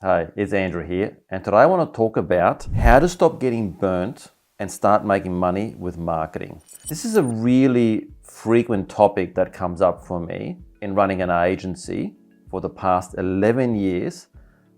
Hi, it's Andrew here, and today I want to talk about how to stop getting burnt and start making money with marketing. This is a really frequent topic that comes up for me in running an agency for the past 11 years,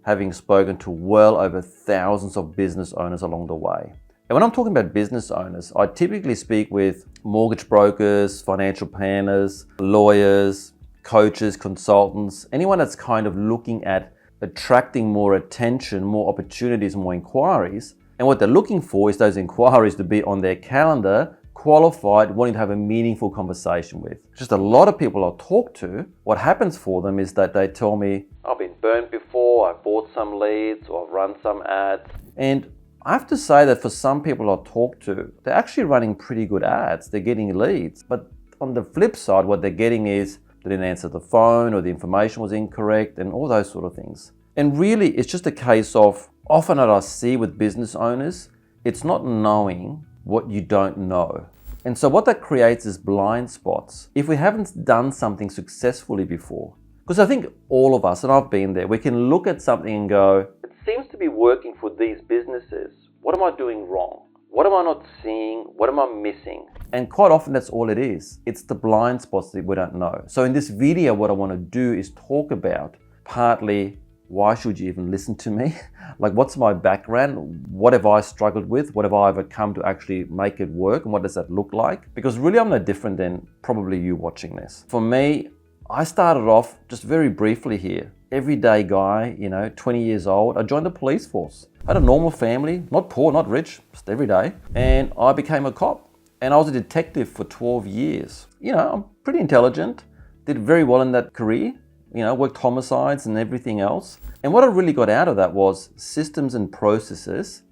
having spoken to well over thousands of business owners along the way. And when I'm talking about business owners, I typically speak with mortgage brokers, financial planners, lawyers, coaches, consultants, anyone that's kind of looking at attracting more attention, more opportunities, more inquiries. And what they're looking for is those inquiries to be on their calendar, qualified, wanting to have a meaningful conversation with. Just a lot of people I'll talk to, what happens for them is that they tell me, I've been burnt before, I've bought some leads, or I've run some ads. And I have to say that for some people I'll talk to, they're actually running pretty good ads, they're getting leads. But on the flip side, what they're getting is they didn't answer the phone, or the information was incorrect, and all those sort of things. And really, it's just a case of, often that I see with business owners, it's not knowing what you don't know. And so what that creates is blind spots. If we haven't done something successfully before, because I think all of us, and I've been there, we can look at something and go, it seems to be working for these businesses. What am I doing wrong? What am I not seeing? What am I missing? And quite often that's all it is. It's the blind spots that we don't know. So in this video, what I want to do is talk about partly why should you even listen to me? Like, what's my background? What have I struggled with? What have I overcome to actually make it work? And what does that look like? Because really I'm no different than probably you watching this. For me, I started off just very briefly here. Everyday guy, 20 years old. I joined the police force. I had a normal family, not poor, not rich, just everyday. And I became a cop. And I was a detective for 12 years. I'm pretty intelligent, did very well in that career, worked homicides and everything else. And what I really got out of that was systems and processes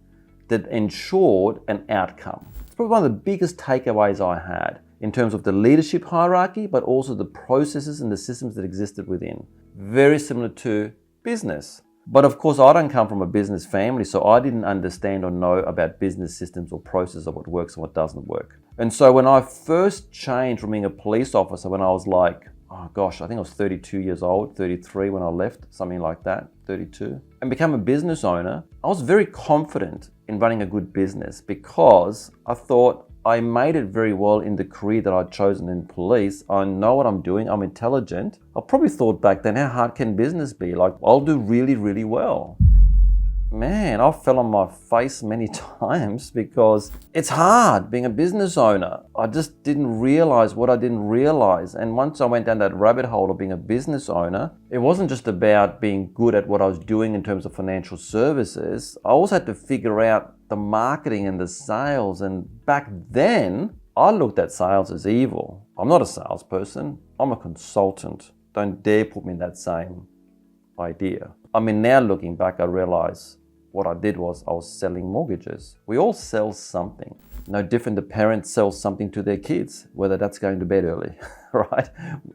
that ensured an outcome. It's probably one of the biggest takeaways I had in terms of the leadership hierarchy, but also the processes and the systems that existed within. Very similar to business. But of course, I don't come from a business family, so I didn't understand or know about business systems or processes of what works and what doesn't work. And so when I first changed from being a police officer, when I was like, I think I was 32 years old, 33 when I left, something like that, 32, and became a business owner, I was very confident in running a good business because I thought I made it very well in the career that I'd chosen in police. I know what I'm doing. I'm intelligent. I probably thought back then, how hard can business be? Like, I'll do really, really well. Man, I fell on my face many times because it's hard being a business owner. I just didn't realize what I didn't realize. And once I went down that rabbit hole of being a business owner, it wasn't just about being good at what I was doing in terms of financial services. I also had to figure out the marketing and the sales. And back then, I looked at sales as evil. I'm not a salesperson. I'm a consultant. Don't dare put me in that same idea. Now looking back, I realize what I did was I was selling mortgages. We all sell something. No different the parents sell something to their kids, whether that's going to bed early, right?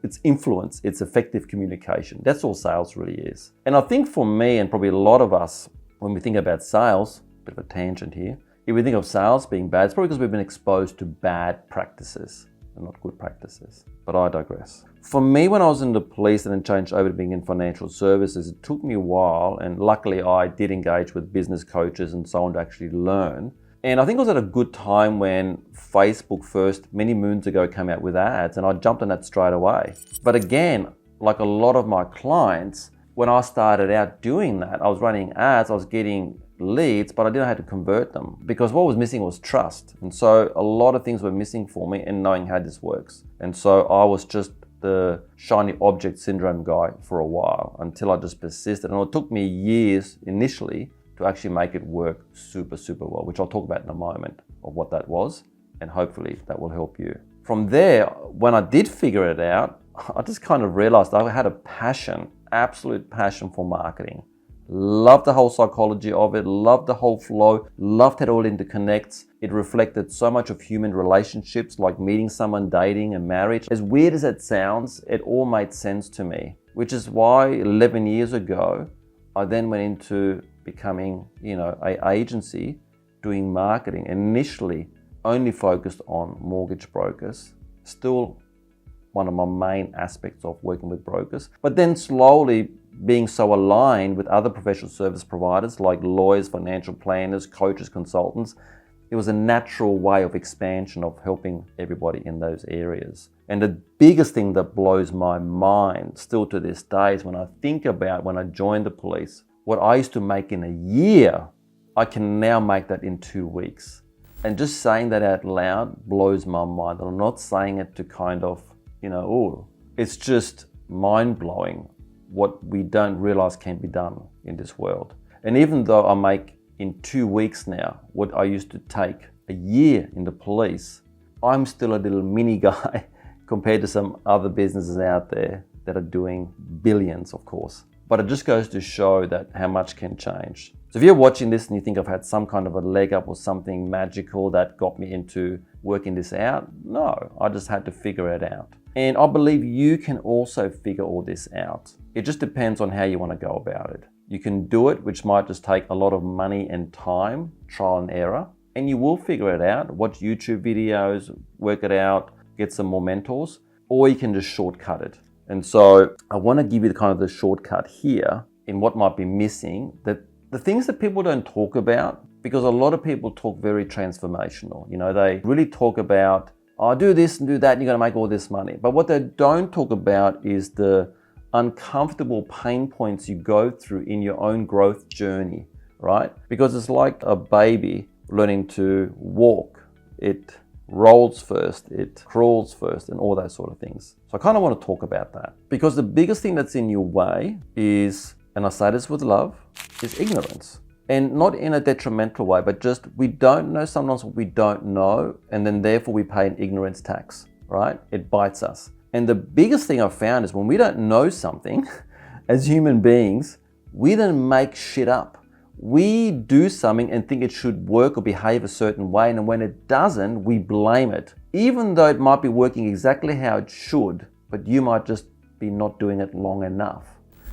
It's influence, it's effective communication. That's all sales really is. And I think for me, and probably a lot of us, when we think about sales, bit of a tangent here, if we think of sales being bad, it's probably because we've been exposed to bad practices and not good practices. But I digress. For me, when I was in the police and then changed over to being in financial services, it took me a while, and luckily I did engage with business coaches and so on to actually learn. And I think I was at a good time when Facebook first, many moons ago, came out with ads, and I jumped on that straight away. But again, like a lot of my clients, when I started out doing that, I was running ads, I was getting leads, but I didn't know how to convert them because what was missing was trust. And so a lot of things were missing for me in knowing how this works. And so I was just the shiny object syndrome guy for a while until I just persisted. And it took me years initially to actually make it work super, super well, which I'll talk about in a moment of what that was. And hopefully that will help you. From there, when I did figure it out, I just kind of realized I had a passion, absolute passion for marketing. Loved the whole psychology of it, loved the whole flow, loved how it all interconnects. It reflected so much of human relationships, like meeting someone, dating, and marriage. As weird as it sounds, it all made sense to me, which is why 11 years ago, I then went into becoming, an agency doing marketing. Initially, only focused on mortgage brokers, still one of my main aspects of working with brokers. But then slowly being so aligned with other professional service providers like lawyers, financial planners, coaches, consultants, it was a natural way of expansion of helping everybody in those areas. And the biggest thing that blows my mind still to this day is when I think about when I joined the police, what I used to make in a year, I can now make that in 2 weeks. And just saying that out loud blows my mind. I'm not saying it to kind of, oh, it's just mind-blowing what we don't realize can be done in this world. And even though I make in 2 weeks now what I used to take a year in the police, I'm still a little mini guy compared to some other businesses out there that are doing billions, of course. But it just goes to show that how much can change. So if you're watching this and you think I've had some kind of a leg up or something magical that got me into working this out, no, I just had to figure it out. And I believe you can also figure all this out. It just depends on how you want to go about it. You can do it, which might just take a lot of money and time, trial and error, and you will figure it out. Watch YouTube videos, work it out, get some more mentors, or you can just shortcut it. And so I want to give you the shortcut here in what might be missing, that the things that people don't talk about, because a lot of people talk very transformational. They really talk about, oh, do this and do that and you're going to make all this money. But what they don't talk about is the uncomfortable pain points you go through in your own growth journey, right? Because it's like a baby learning to walk. It rolls first, it crawls first, and all those sort of things. So I kind of want to talk about that, because the biggest thing that's in your way is, and I say this with love, is ignorance. And not in a detrimental way, but just we don't know sometimes what we don't know, and then therefore we pay an ignorance tax, right? It bites us. And the biggest thing I've found is when we don't know something, as human beings, we then make shit up. We do something and think it should work or behave a certain way, and when it doesn't, we blame it. Even though it might be working exactly how it should, but you might just be not doing it long enough.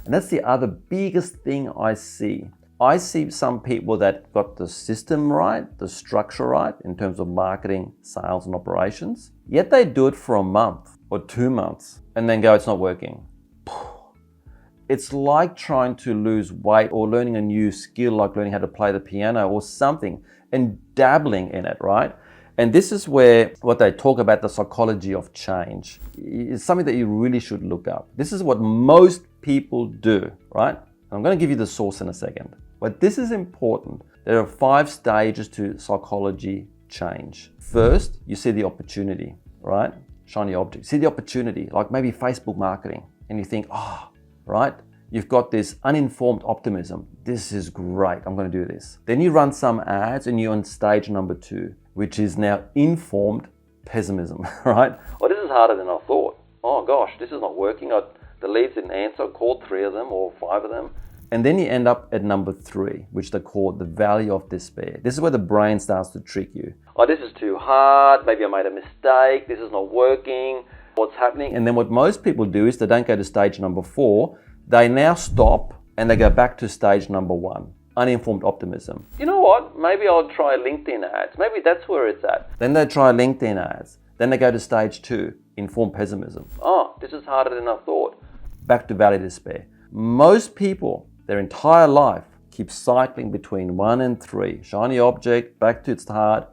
And that's the other biggest thing I see. I see some people that got the system right, the structure right, in terms of marketing, sales, and operations, yet they do it for a month or 2 months and then go, it's not working. It's like trying to lose weight or learning a new skill, like learning how to play the piano or something, and dabbling in it, right? And this is where what they talk about, the psychology of change, is something that you really should look up. This is what most people do, right? I'm going to give you the source in a second. But this is important. There are 5 stages to psychology change. First, you see the opportunity, right? Shiny object. See the opportunity, like maybe Facebook marketing, and you think, right? You've got this uninformed optimism. This is great. I'm going to do this. Then you run some ads and you're on stage number 2, which is now informed pessimism, right? Oh, this is harder than I thought. Oh gosh, this is not working. The leads didn't answer. I called 3 of them or 5 of them. And then you end up at number 3, which they call the valley of despair. This is where the brain starts to trick you. Oh, this is too hard. Maybe I made a mistake. This is not working. What's happening? And then what most people do is they don't go to stage number 4. They now stop and they go back to stage number 1, uninformed optimism. You know what? Maybe I'll try LinkedIn ads. Maybe that's where it's at. Then they try LinkedIn ads. Then they go to stage 2, informed pessimism. Oh, this is harder than I thought. Back to valley despair. Most people, their entire life, keep cycling between 1 and 3. Shiny object, back to it's hard.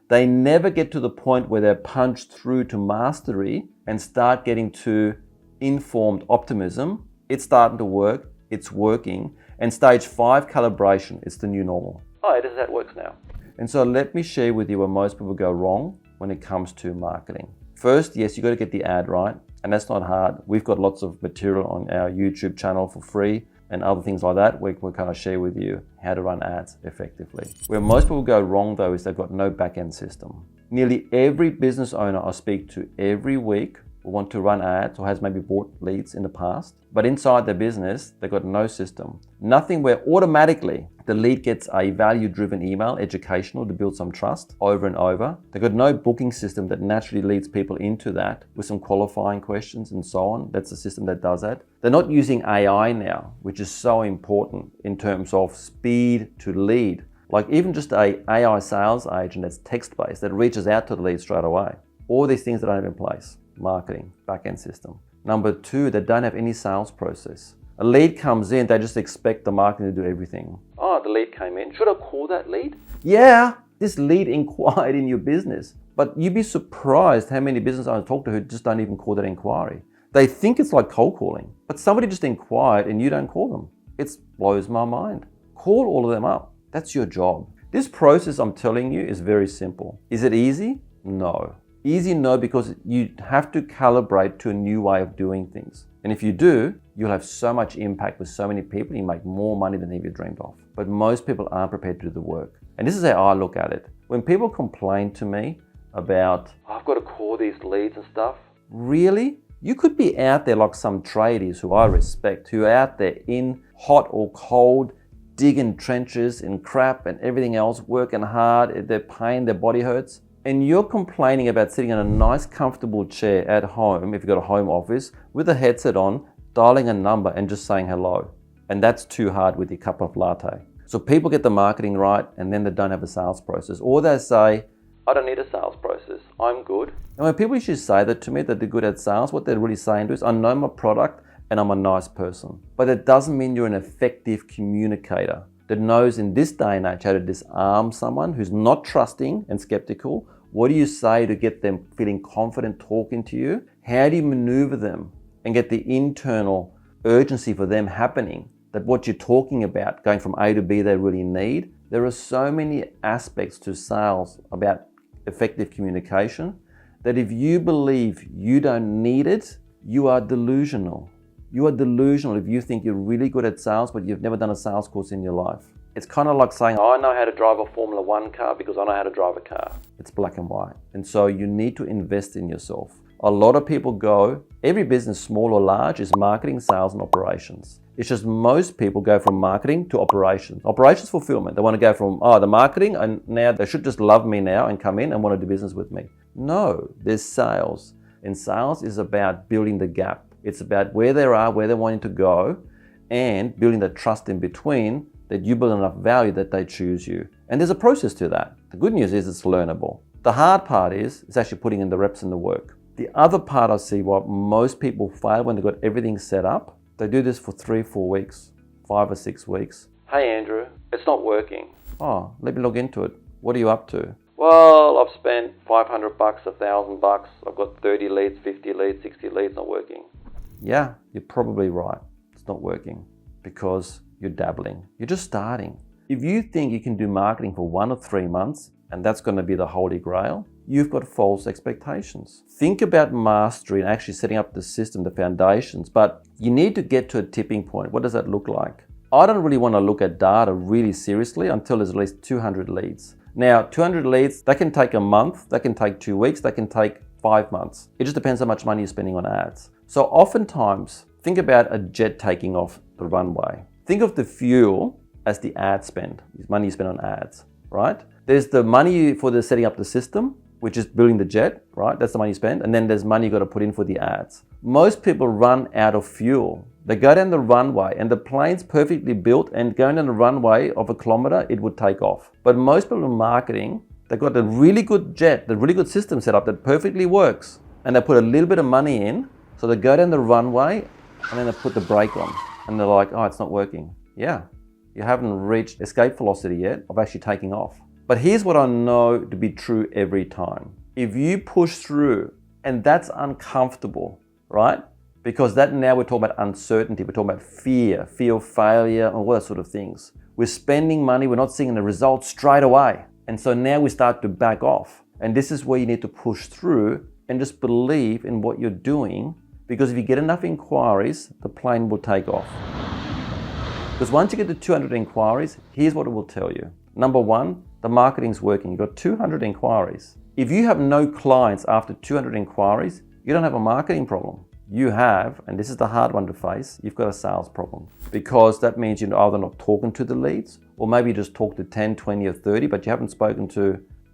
They never get to the point where they're punched through to mastery and start getting to informed optimism. It's starting to work, it's working. And stage 5, calibration, it's the new normal. Oh, this is how it works now. And so let me share with you where most people go wrong when it comes to marketing. First, yes, you got to get the ad right, and that's not hard. We've got lots of material on our YouTube channel for free and other things like that. We kind of share with you how to run ads effectively. Where most people go wrong though is they've got no back-end system. Nearly every business owner I speak to every week will want to run ads or has maybe bought leads in the past, but inside their business, they've got no system. Nothing where automatically the lead gets a value-driven email, educational, to build some trust over and over. They've got no booking system that naturally leads people into that with some qualifying questions and so on. That's the system that does that. They're not using AI now, which is so important in terms of speed to lead. Like even just a AI sales agent that's text-based that reaches out to the lead straight away. All these things that don't have in place. Marketing, back-end system. Number 2, they don't have any sales process. A lead comes in, they just expect the marketing to do everything. Oh, the lead came in. Should I call that lead? Yeah, this lead inquired in your business. But you'd be surprised how many business owners talk to who just don't even call that inquiry. They think it's like cold calling, but somebody just inquired and you don't call them. It blows my mind. Call all of them up. That's your job. This process, I'm telling you, is very simple. Is it easy? No. Easy, no, because you have to calibrate to a new way of doing things. And if you do, you'll have so much impact with so many people, you make more money than you dreamed of. But most people aren't prepared to do the work. And this is how I look at it. When people complain to me about, I've got to call these leads and stuff, really? You could be out there like some tradies who I respect, who are out there in hot or cold, digging trenches and crap and everything else, working hard, they're pain, their body hurts. And you're complaining about sitting in a nice, comfortable chair at home, if you've got a home office, with a headset on, dialing a number and just saying hello. And that's too hard with your cup of latte. So people get the marketing right and then they don't have a sales process. Or they say, I don't need a sales process, I'm good. And when people usually say that to me, that they're good at sales, what they're really saying to is, I know my product and I'm a nice person. But it doesn't mean you're an effective communicator that knows in this day and age how to disarm someone who's not trusting and skeptical. What do you say to get them feeling confident talking to you? How do you maneuver them and get the internal urgency for them happening, that what you're talking about, going from A to B, they really need? There are so many aspects to sales about effective communication that if you believe you don't need it, you are delusional. You are delusional if you think you're really good at sales, but you've never done a sales course in your life. It's kind of like saying, I know how to drive a Formula One car because I know how to drive a car. It's black and white. And so you need to invest in yourself. A lot of people go, every business, small or large, is marketing, sales, and operations. It's just most people go from marketing to operations. Operations fulfillment. They want to go from, the marketing, and now they should just love me now and come in and want to do business with me. No, there's sales. And sales is about building the gap. It's about where they are, where they're wanting to go, and building the trust in between, that you build enough value that they choose you. And there's a process to that. The good news is it's learnable. The hard part is actually putting in the reps and the work. The other part I see what most people fail when they've got everything set up, they do this for 3-4 weeks, 5 or 6 weeks. Hey Andrew, it's not working. Oh, let me log into it. What are you up to? Well, I've spent $500, $1,000. I've got 30 leads, 50 leads, 60 leads, not working. Yeah, you're probably right. It's not working because you're dabbling. You're just starting. If you think you can do marketing for 1 or 3 months and that's going to be the holy grail, you've got false expectations. Think about mastery and actually setting up the system, the foundations, but you need to get to a tipping point. What does that look like? I don't really want to look at data really seriously until there's at least 200 leads. Now, 200 leads, that can take a month, that can take 2 weeks, that can take 5 months. It just depends how much money you're spending on ads. So oftentimes, think about a jet taking off the runway. Think of the fuel as the ad spend, money you spend on ads, right? There's the money for the setting up the system, which is building the jet, right? That's the money you spend. And then there's money you got to put in for the ads. Most people run out of fuel. They go down the runway and the plane's perfectly built, and going down the runway of 1 kilometer, it would take off. But most people in marketing, they've got a really good jet, the really good system set up that perfectly works. And they put a little bit of money in. So they go down the runway and then they put the brake on. And they're like, oh, it's not working. Yeah, you haven't reached escape velocity yet of actually taking off. But here's what I know to be true every time. If you push through, and that's uncomfortable, right? Because that now we're talking about uncertainty, we're talking about fear of failure, and all that sort of things. We're spending money, we're not seeing the results straight away. And so now we start to back off. And this is where you need to push through and just believe in what you're doing, because if you get enough inquiries, the plane will take off. Because once you get to 200 inquiries, here's what it will tell you. Number one, the marketing's working. You've got 200 inquiries. If you have no clients after 200 inquiries, you don't have a marketing problem. You have, and this is the hard one to face, you've got a sales problem. Because that means you're either not talking to the leads, or maybe you just talk to 10, 20, or 30, but you haven't spoken to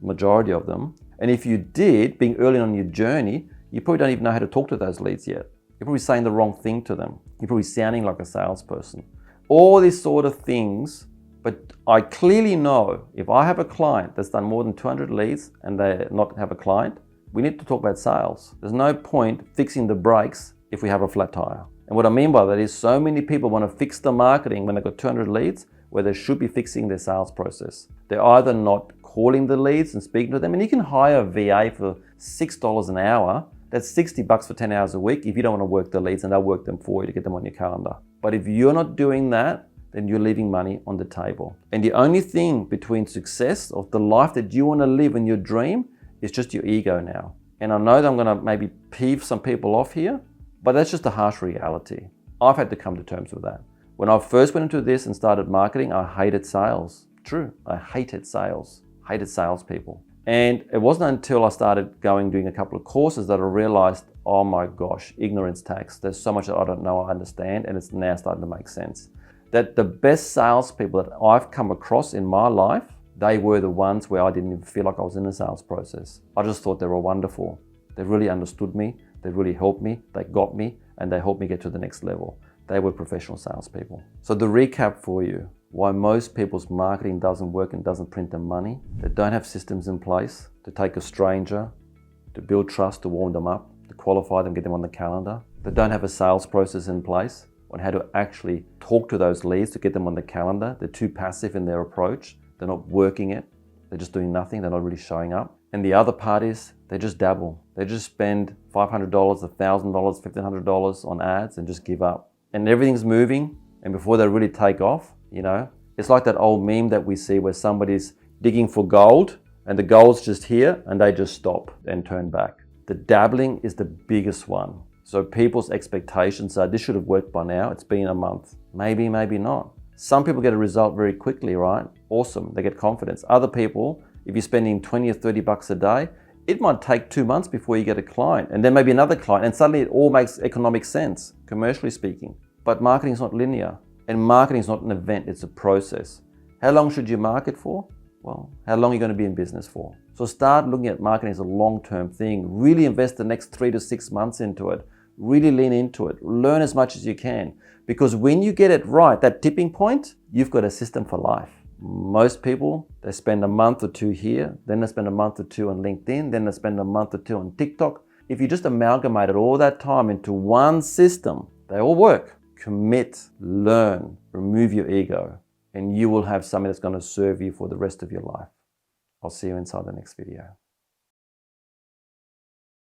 the majority of them. And if you did, being early on in your journey, you probably don't even know how to talk to those leads yet. You're probably saying the wrong thing to them. You're probably sounding like a salesperson. All these sort of things. But I clearly know if I have a client that's done more than 200 leads and they not have a client, we need to talk about sales. There's no point fixing the brakes if we have a flat tire. And what I mean by that is so many people want to fix the marketing when they've got 200 leads where they should be fixing their sales process. They're either not calling the leads and speaking to them, and you can hire a VA for $6 an hour. That's $60 for 10 hours a week if you don't want to work the leads, and they'll work them for you to get them on your calendar. But if you're not doing that, then you're leaving money on the table. And the only thing between success of the life that you want to live in your dream is just your ego now. And I know that I'm going to maybe peeve some people off here, but that's just a harsh reality. I've had to come to terms with that. When I first went into this and started marketing, I hated sales. True, I hated sales, hated salespeople. And it wasn't until I started doing a couple of courses that I realized, oh my gosh, ignorance tax. There's so much that I don't know, I understand, and it's now starting to make sense. That the best salespeople that I've come across in my life, they were the ones where I didn't even feel like I was in the sales process. I just thought they were wonderful. They really understood me, they really helped me, they got me, and they helped me get to the next level. They were professional salespeople. So the recap for you, why most people's marketing doesn't work and doesn't print them money. They don't have systems in place to take a stranger, to build trust, to warm them up, to qualify them, get them on the calendar. They don't have a sales process in place on how to actually talk to those leads to get them on the calendar. They're too passive in their approach. They're not working it. They're just doing nothing. They're not really showing up. And the other part is they just dabble. They just spend $500, $1,000, $1,500 on ads and just give up. And everything's moving. And before they really take off, it's like that old meme that we see where somebody's digging for gold and the gold's just here and they just stop and turn back. The dabbling is the biggest one. So people's expectations are, this should have worked by now. It's been a month. Maybe, maybe not. Some people get a result very quickly, right? Awesome, they get confidence. Other people, if you're spending 20 or 30 bucks a day, it might take 2 months before you get a client, and then maybe another client, and suddenly it all makes economic sense, commercially speaking. But marketing is not linear, and marketing is not an event, it's a process. How long should you market for? Well, how long are you going to be in business for? So start looking at marketing as a long-term thing. Really invest the next 3 to 6 months into it. Really lean into it. Learn as much as you can. Because when you get it right, that tipping point, you've got a system for life. Most people, they spend a month or two here, then they spend a month or two on LinkedIn, then they spend a month or two on TikTok. If you just amalgamated all that time into one system, they all work. Commit, learn, remove your ego, and you will have something that's going to serve you for the rest of your life. I'll see you inside the next video.